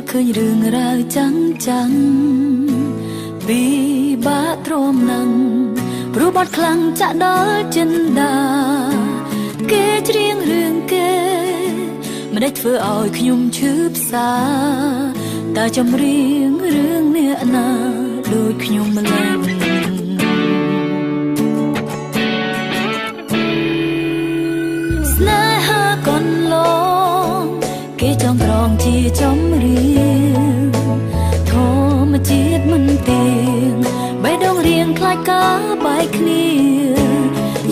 ឃើញរឿងរ៉ាវចាំងពីបាក់ទ្រាំណាំងព្រោះបាត់ខ្លាំងចាក់ដល់ចិនដាគេច្រៀងរឿងគេមិនได้ធ្វើឲ្យខ្ញុំឈឺផ្សាតែចម្រៀងរឿងអ្នកណាដូចខ្ញុំម្ល៉េះស្នេហាកូនឡងគេចង់ក្រងជាចម្រៀងធម្មជាតិមិនទៀងបេះដូងរៀងខ្លាចការបែកគ្នា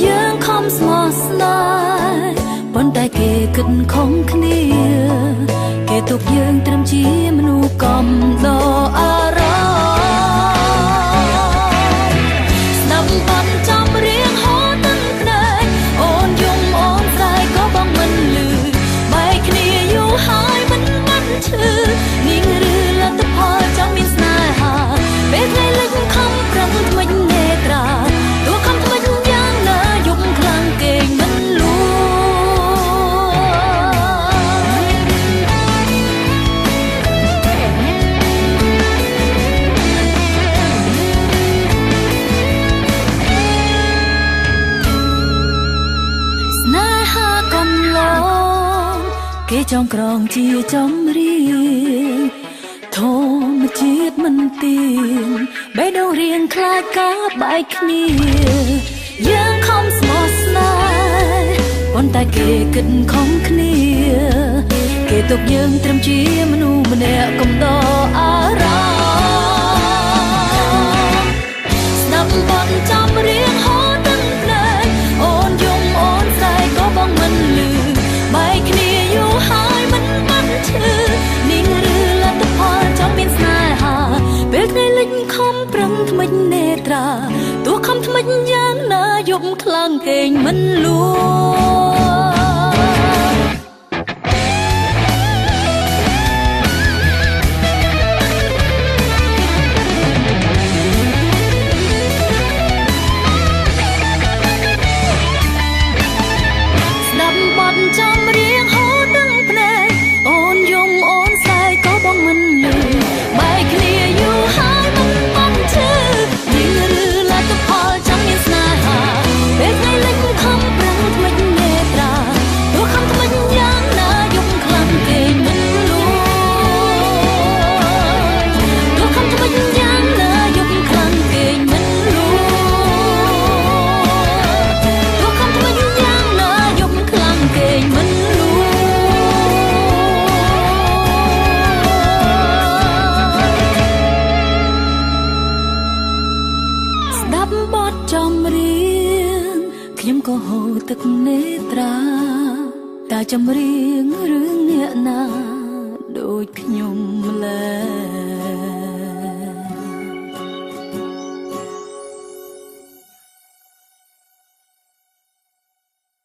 យើងខំស្មោះស្នេហ៍ប៉ុន្តែគេគិតខំគ្នាគេទុកយើងត្រឹមជាមនុស្សកំដរអារម្មណ៍ស្ដាប់បទចំរៀងហូរទឹកភ្នែកអូនយំអូនស្រែកក៏បងមិនលឺបែកគ្នាយូរហើយមិនបាត់ឈឺនាងឬលទ្ធផលចង់មានស្នេហាពេលថ្ងៃលឹកខំប្រឹងថ្មិចនេត្រាទោះខំថ្មិចយ៉ាងណាយប់ខ្លាំងគេមិនលួគេចង់ក្រងជាចម្រៀងធម្មជាតិមិនទៀងបេះដូងរៀងខ្លាចការបែកគ្នាយើងខំស្មោះស្នេហ៍ប៉ុន្តែគេគិតខំគ្នាគេទុកយើងត្រឹមជាមនុស្សម្នាក់កំដរអារម្មណ៍ស្ដាប់បទចំរៀងហូរទឹកភ្នែកអូនយំអូនស្រែកក៏បងមិនលឺបែកគ្នាយូរហើយមិនបាត់ឈឺនាងឬលទ្ធផលចង់មានស្នេហាពេលថ្ងៃលិចខំប្រឹងថ្មិចនេត្រាទោះខំថ្មិចយ៉ាងណាយប់ខ្លាំងគេងមិនលួចំរៀងហូរទឹកភ្នែកអូនយំអូនស្រែកក៏បងមិនលឺបែកគ្នាយូរហើយមិនបាត់ឈឺនាងឬលទ្ធផលចង់មានស្នេហាពេលថ្ងៃលិចខំប្រឹងថ្មិចនេត្រាទោះខំថ្មិចយ៉ាងណាយប់ខ្លាំងគេមិនលួទោះខំថ្មិចយ៉ាងណាយប់ខ្លាំងគេមិនលួទោះខំថ្មិចយ៉ាងណាយប់ខ្លាំងគេមិនបទចម្រៀងខ្ញុំក៏ហូរទឹកនេត្រាតែចម្រៀងរឿងអ្នកណាដូចខ្ញុំម្ល៉េះ